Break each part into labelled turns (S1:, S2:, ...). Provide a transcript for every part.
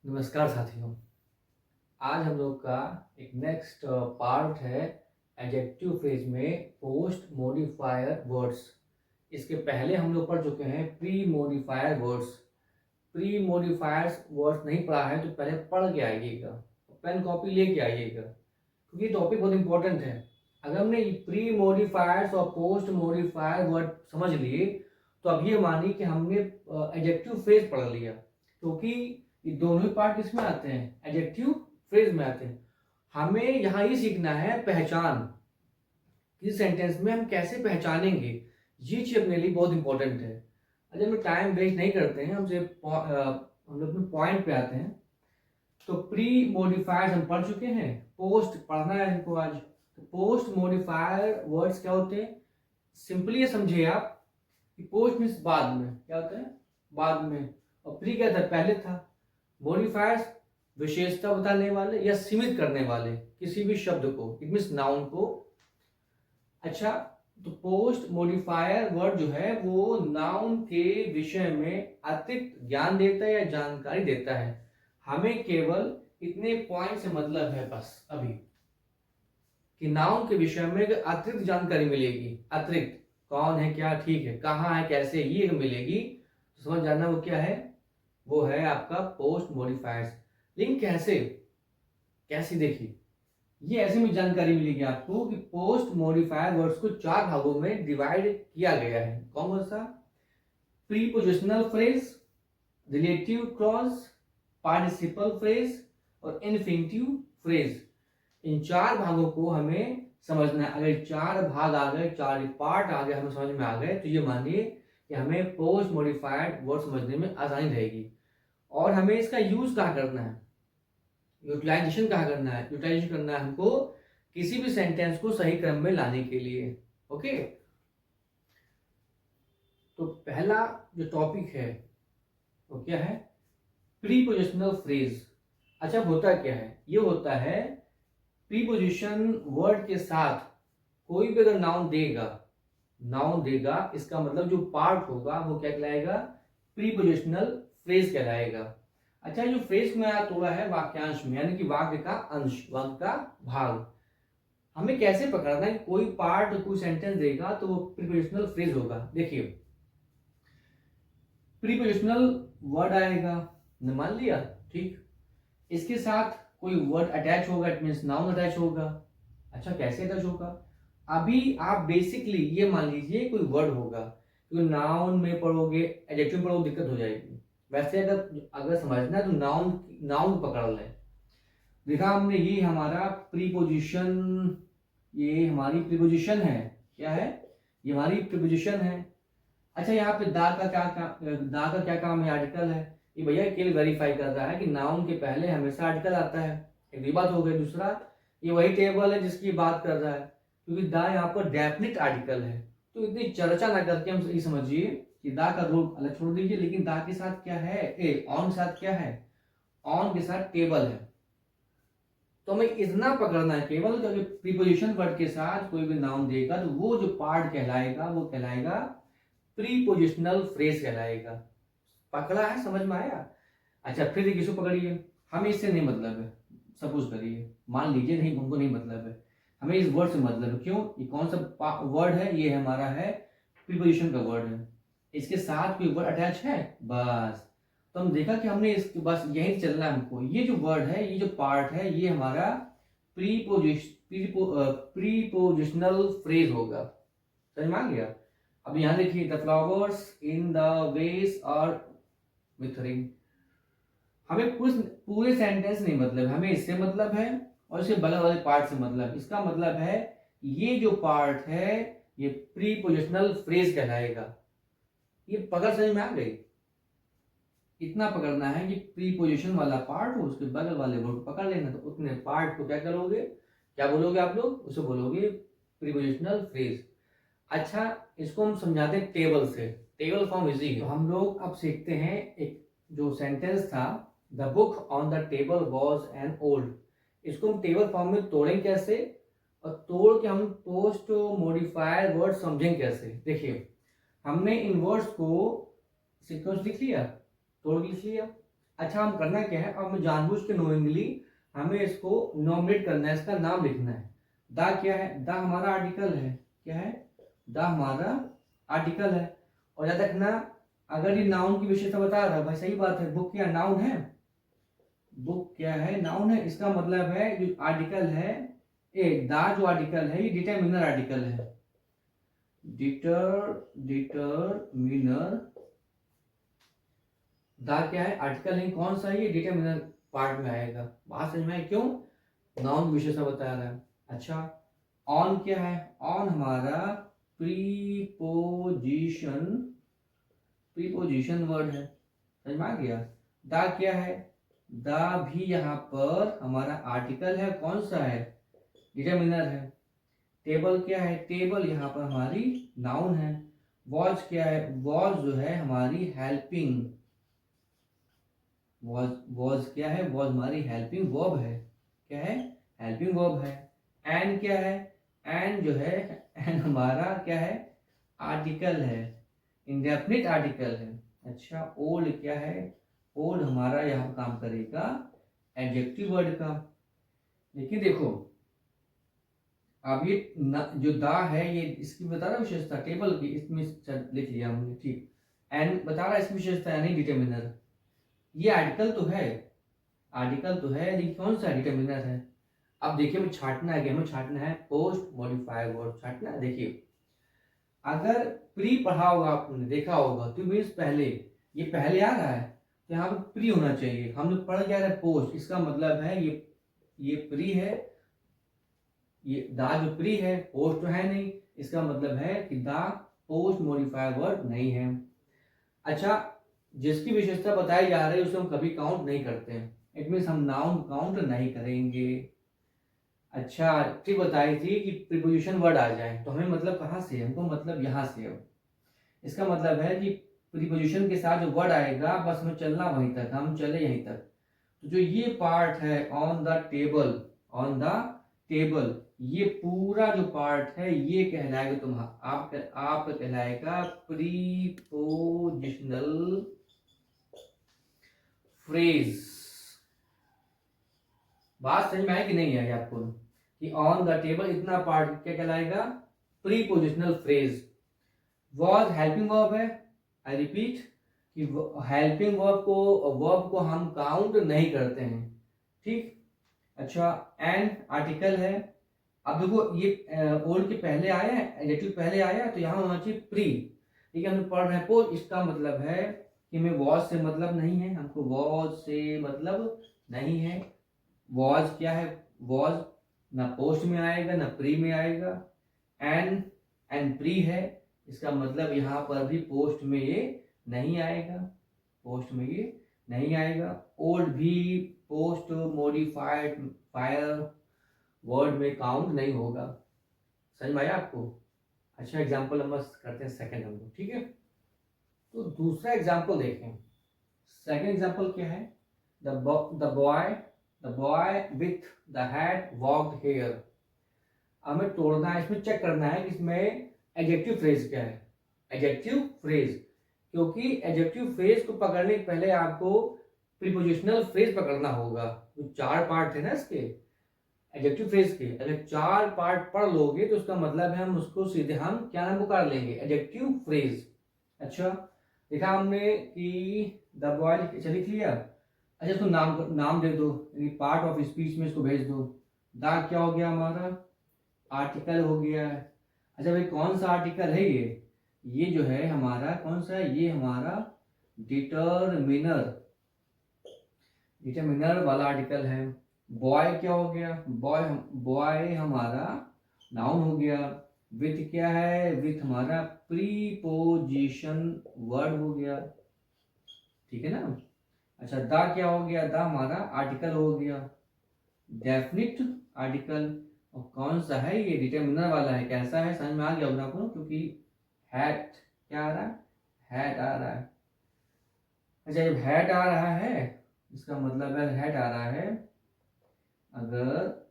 S1: नमस्कार साथियों। आज हम लोग का एक नेक्स्ट पार्ट है एडजेक्टिव फ्रेज में पोस्ट मॉडिफायर वर्ड्स। इसके पहले हम लोग पढ़ चुके हैं pre modifier words. Pre modifiers words नहीं पढ़ा है तो पहले पढ़ के आइएगा, पेन कॉपी लेके आइएगा, क्योंकि ये टॉपिक बहुत इंपॉर्टेंट है। अगर हमने प्री मॉडिफायर्स और पोस्ट मॉडिफायर वर्ड समझ लिए तो अब ये मानिए कि हमने एडजेक्टिव फ्रेज पढ़ लिया, क्योंकि ये दोनों ही पार्ट किसमें आते हैं, एडजेक्टिव फ्रेज में आते हैं। हमें यहाँ ये सीखना है पहचान, किस सेंटेंस में हम कैसे पहचानेंगे, ये चीज अपने लिए बहुत इंपॉर्टेंट है। अगर हम टाइम वेस्ट नहीं करते हैं, हम लोग अपने पॉइंट पे आते हैं। तो प्री मॉडिफायर्स हम पढ़ चुके हैं, पोस्ट पढ़ना है हमको आज। तो पोस्ट मॉडिफायर वर्ड्स क्या होते हैं, सिंपली ये समझिए आप कि पोस्ट मीन्स बाद में, क्या होता है बाद में, और प्री क्या था पहले था। मॉडिफायर्स विशेषता बताने वाले या सीमित करने वाले किसी भी शब्द को, इट मीन्स नाउन को। अच्छा, तो पोस्ट मॉडिफायर वर्ड जो है वो नाउन के विषय में अतिरिक्त ज्ञान देता है या जानकारी देता है। हमें केवल इतने पॉइंट से मतलब है बस अभी कि नाउन के विषय में अतिरिक्त जानकारी मिलेगी। अतिरिक्त कौन है, क्या, ठीक है, कहाँ है, कैसे, ये मिलेगी तो समझ जाना वो क्या है, वो है आपका पोस्ट मॉडिफायर्स। लेकिन कैसे कैसे देखिए, ये ऐसे में जानकारी मिलेगी आपको कि पोस्ट मॉडिफायर वर्ड्स को 4 भागों में डिवाइड किया गया है। कौन सा, prepositional phrase, relative clause, participle phrase और इन्फिनिटिव फ्रेज। इन 4 भागों को हमें समझना है। अगर 4 भाग आ गए, 4 पार्ट आ गए, हमें समझ में आ गए, तो ये मानिए कि हमें पोस्ट मॉडिफाइड वर्ड समझने में आसानी रहेगी। और हमें इसका यूज कहाँ करना है, यूटिलाइजेशन कहाँ करना है, यूटिलाइजेशन करना है हमको किसी भी सेंटेंस को सही क्रम में लाने के लिए। ओके, तो पहला जो टॉपिक है वो क्या है, प्रीपोजिशनल फ्रेज। अच्छा, होता क्या है, ये होता है प्रीपोजिशन वर्ड के साथ कोई भी अगर नाउन देगा, इसका मतलब जो पार्ट होगा वो क्या कहलाएगा, प्रीपोजिशनल फ्रेज कहलाएगा। अच्छा, जो फ्रेज में आया तोड़ा है वाक्यांश में, यानी कि वाक्य का अंश, वाक्य का भाग। हमें कैसे पकड़ना है, कोई पार्ट कोई सेंटेंस देगा तो वो प्रीपोजिशनल फ्रेज होगा। देखिए, प्रीपोजिशनल वर्ड आएगा, मान लिया, ठीक, इसके साथ कोई वर्ड अटैच होगा, इट मींस नाउन अटैच होगा। अच्छा, कैसे अटैच होगा, अभी आप बेसिकली ये मान लीजिए कोई वर्ड होगा, तो नाउन में पढ़ोगे, एडजेक्टिव में पढ़ोगे दिक्कत हो जाएगी। वैसे अगर अगर समझना है तो नाउन पकड़ ले। देखा हमने, ये हमारा प्रीपोजिशन, ये हमारी प्रीपोजिशन है, क्या है, ये हमारी प्रीपोजिशन है। अच्छा, यहाँ पे दा का क्या काम है, आर्टिकल है। ये भैया केवल वेरीफाई कर रहा है कि नाउन के पहले हमेशा आर्टिकल आता है। एक ये बात हो गई। दूसरा, ये वही टेबल है जिसकी बात कर रहा है, क्योंकि दा यहाँ पर डेफिनिट आर्टिकल है। तो इतनी चर्चा ना करके हम ये समझिए कि दा का रोल अलग छोड़ दीजिए, लेकिन दा के साथ क्या है, ऑन के साथ क्या है, ऑन के साथ टेबल है। तो हमें इतना पकड़ना है केवल, अगर प्रीपोजिशन वर्ड के साथ कोई भी नाउन देगा तो वो जो पार्ट कहलाएगा वो कहलाएगा प्रीपोजिशनल फ्रेज कहलाएगा। पकड़ा है, समझ में आया। अच्छा, फिर एक इसको पकड़िए, हमें इससे नहीं मतलब है। सपोज करिए, मान लीजिए नहीं, हमको नहीं मतलब है, हमें इस वर्ड से मतलब है। क्यों, ये कौन सा वर्ड है, ये हमारा है प्रीपोजिशन का वर्ड है, इसके साथ कोई वर्ड अटैच है बस। तो हम देखा कि हमने इस बस यही चलना है हमको। ये जो वर्ड है, ये जो पार्ट है, ये हमारा प्रीपोजिशनल फ्रेज होगा। समझ में आ गया। अब यहाँ देखिए, द फ्लावर्स इन द वेस आर विथरिंग। हमें पूरे सेंटेंस नहीं मतलब, हमें इससे मतलब है और इसके बगल वाले पार्ट से मतलब। इसका मतलब है ये जो पार्ट है ये प्रीपोजिशनल फ्रेज कहलाएगा। ये पकड़ समझ में आ गई। इतना पकड़ना है कि प्रीपोजिशन वाला पार्ट हो, उसके बगल वाले वर्ड पकड़ लेना। तो उतने पार्ट को क्या करोगे, क्या बोलोगे आप लोग, उसे बोलोगे प्रीपोजिशनल फ्रेज। अच्छा, इसको हम समझाते हैं टेबल से। टेबल फॉर्म इजी है। तो हम लोग अब सीखते हैं एक जो सेंटेंस था, the book on the table was an old. इसको हम टेबल फॉर्म में तोड़ें कैसे, और तोड़ के हम पोस्ट मॉडिफायर वर्ड समझें कैसे। देखिए, हमने इन वर्ड्स को सीक्वेंस लिख लिया, तोड़ के लिख लिया। अच्छा हम करना क्या है, अब हमें जानबूझ के नोइंगली हमें इसको नॉमिनेट करना है, इसका नाम लिखना है। द क्या है, द हमारा आर्टिकल है, क्या है, द हमारा आर्टिकल है। और याद रखना अगर ये नाउन की विशेषता बता रहा है, भाई सही बात है, बुक क्या नाउन है, बुक क्या है नाउन है, इसका मतलब है जो आर्टिकल है द जो आर्टिकल है ये डिटरमिनर आर्टिकल है, डिटरमिनर द क्या है आर्टिकल है, कौन सा है ये डिटरमिनर पार्ट में आएगा। बात समझ में आए क्यों, नाउन विशेषता बता रहा है। अच्छा ऑन क्या है, ऑन हमारा प्रीपोजिशन, प्रीपोजिशन वर्ड है, समझ में आ गया। द क्या है, द भी यहाँ पर हमारा आर्टिकल है, कौन सा है, डिटरमिनर है। टेबल क्या है, टेबल यहाँ पर हमारी नाउन है। वॉच क्या है, वॉच जो है हमारी हेल्पिंग, वॉज क्या है, वॉज हमारी हेल्पिंग वर्ब है, क्या है, हेल्पिंग वर्ब है। एन क्या है, एन जो है, एन हमारा क्या है, आर्टिकल है, इंडेफिनिट आर्टिकल है। अच्छा ओल्ड क्या है, ओल्ड हमारा यहाँ काम करेगा एडजेक्टिव वर्ड का। लेकिन देखो अब ये जो दा है ये इसकी बता रहा विशेषता टेबल की, इसमें लिख लिया हमने, ठीक। एंड बता रहा इसकी विशेषता यानी डिटरमिनर, ये आर्टिकल तो है, आर्टिकल तो है लेकिन कौन सा डिटरमिनर है। अब देखिए हमें छांटना है, हमें छांटना है पोस्ट मॉडिफायर वर्ड छांटना है। देखिए अगर प्री पढ़ा होगा आपने देखा होगा तो मीन्स पहले, ये पहले आ रहा है तो यहाँ पे प्री होना चाहिए। हम लोग पढ़ क्या रहे पोस्ट, इसका मतलब है ये प्री है, ये दा जो प्री है, पोस्ट तो है नहीं, इसका मतलब है कि दा पोस्ट मॉडिफायर वर्ड नहीं है। अच्छा जिसकी विशेषता बताई जा रही है उसे हम कभी काउंट नहीं करते हैं, इट मीन्स हम नाउन काउंट नहीं करेंगे। अच्छा ट्रिक बताई थी कि प्रीपोजिशन वर्ड आ जाए तो हमें मतलब कहाँ से, हमको मतलब यहाँ से है। इसका मतलब है कि प्रीपोजिशन के साथ जो वर्ड आएगा बस हमें चलना वहीं तक, हम चले यहीं तक। तो जो ये पार्ट है on the table, on the table, ये पूरा जो पार्ट है ये कहलाएगा आपका कहलाएगा प्रीपोजिशनल फ्रेज। बात समझ में आई कि नहीं आई आपको, कि ऑन द टेबल इतना पार्ट क्या कहलाएगा, prepositional phrase. Was helping verb है, आई रिपीट कि हेल्पिंग वर्ब को हम काउंट नहीं करते हैं, ठीक। अच्छा एन आर्टिकल है। अब देखो ये ओल्ड के पहले आया है, एडजेक्टिव पहले आया तो यहाँ होना चाहिए प्री, ठीक है। हम पढ़ रहे हैं पोस्ट, इसका मतलब है कि हमें वॉज से मतलब नहीं है, हमको वॉज से मतलब नहीं है। वॉज क्या है, वॉज ना पोस्ट में आएगा ना प्री में आएगा। एन प्री है, इसका मतलब यहाँ पर भी पोस्ट में ये नहीं आएगा, पोस्ट में ये नहीं आएगा। ओल्ड भी पोस्ट मॉडिफाइड फायर वर्ड में काउंट नहीं होगा, समझ में आया आपको। अच्छा एग्जांपल हम करते हैं सेकंड हम लोग, ठीक है। तो दूसरा एग्जांपल देखें, सेकंड एग्जांपल क्या है, the boy with the hat walked here. हमें तोड़ना है, इसमें चेक करना है कि इसमें एडजेक्टिव फ्रेज क्या है, एडजेक्टिव फ्रेज, क्योंकि एडजेक्टिव फ्रेज को पकड़ने के पहले आपको प्रीपोजिशनल फ्रेज पकड़ना होगा। तो चार पार्ट है ना इसके एडजेक्टिव फ्रेज के, अगर चार पार्ट पढ़ लोगे तो उसका मतलब है हम उसको सीधे हम क्या नाम पुकार लेंगे, एडजेक्टिव फ्रेज। अच्छा देखा हमने कि द बॉय लिख लिया। अच्छा इसको नाम दे दो, पार्ट ऑफ स्पीच में इसको भेज दो। द क्या हो गया हमारा, आर्टिकल हो गया है। अच्छा भाई कौन सा आर्टिकल है ये जो है हमारा कौन सा है, ये हमारा डिटरमिनर, डिटरमिनर वाला आर्टिकल है। बॉय क्या हो गया, बॉय हमारा नाउन हो गया। विथ क्या है, विथ हमारा प्रीपोजिशन वर्ड हो गया, ठीक है ना। अच्छा दा क्या हो गया, दा हमारा आर्टिकल हो गया, डेफिनिट आर्टिकल। और कौन सा है ये, डिटरमिनर वाला है। कैसा है समझ में आ गया होगा आपको, क्योंकि हैट क्या आ रहा है, हैट आ रहा है। अच्छा जब हैट आ रहा है इसका मतलब है हैट आ रहा है, अगर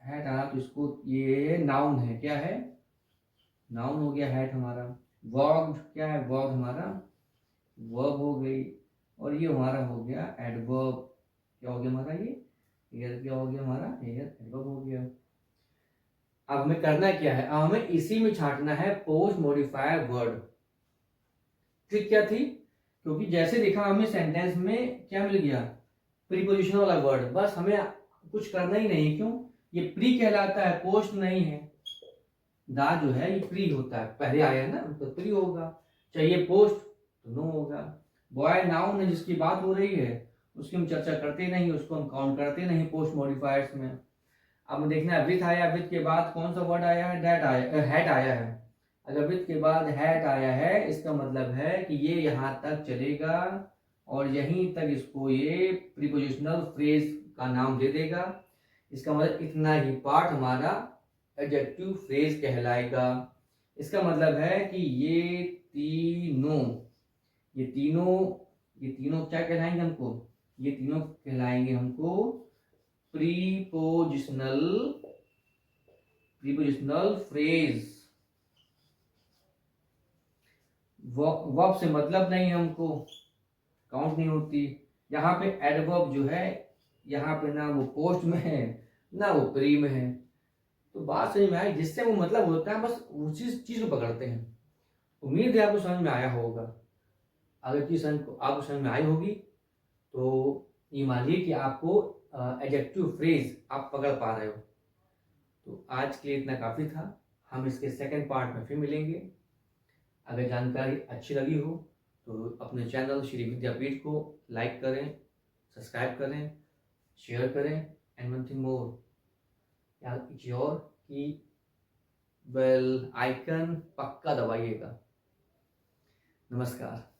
S1: हैट आ रहा तो इसको ये नाउन है, क्या है, नाउन हो गया हैट हमारा। वॉक्ड क्या है, वॉक हमारा वर्ब हो गई। और ये हमारा हो गया एडवर्ब। क्या हो गया हमारा ये हेयर, क्या हो गया हमारा हेयर एडवर्ब हो गया। अब हमें करना क्या है, अब हमें इसी में छांटना है पोस्ट मॉडिफायर वर्ड। ट्रिक क्या थी, क्योंकि जैसे देखा हमें सेंटेंस में क्या मिल गया, प्रीपोजिशन वाला वर्ड, बस हमें कुछ करना ही नहीं। क्यों, ये प्री कहलाता है, पोस्ट नहीं है। दा जो है ये प्री होता है, पहले आया है ना तो प्री होगा, चाहिए पोस्ट तो नो होगा। बॉय नाउन है जिसकी बात हो रही है, उसकी हम चर्चा करते नहीं, उसको हम काउंट करते नहीं पोस्ट मॉडिफायर्स में। अब देखना है विथ आया, विथ के बाद कौन सा वर्ड आया है, दैट आया, हैट आया है। अगर विथ के बाद हैट आया है इसका मतलब है कि ये यहाँ तक चलेगा और यहीं तक इसको ये प्रीपोजिशनल फ्रेज का नाम दे देगा। इसका मतलब इतना ही पार्ट हमारा एडजेक्टिव फ्रेज कहलाएगा। इसका मतलब है कि तीनों ये तीनों ये तीनों क्या कहलाएंगे हमको, ये तीनों कहलाएंगे हमको प्रीपोजिशनल फ्रेज। वर्ब से मतलब नहीं हमको, काउंट नहीं होती। यहाँ पे एडवर्ब जो है, यहाँ पे ना वो पोस्ट में है ना वो प्री में है। तो बात समझ में आई, जिससे वो मतलब होता है बस उसी चीज को पकड़ते हैं। उम्मीद है आपको समझ में आया होगा। अगर चीज आपको समझ में आई होगी तो ये मानिए कि आपको एडजेक्टिव फ्रेज आप पकड़ पा रहे हो। तो आज के लिए इतना काफ़ी था, हम इसके सेकंड पार्ट में फिर मिलेंगे। अगर जानकारी अच्छी लगी हो तो अपने चैनल श्री विद्यापीठ को लाइक करें, सब्सक्राइब करें, शेयर करें, and one thing more, your की बेल आइकन पक्का दबाइएगा। नमस्कार।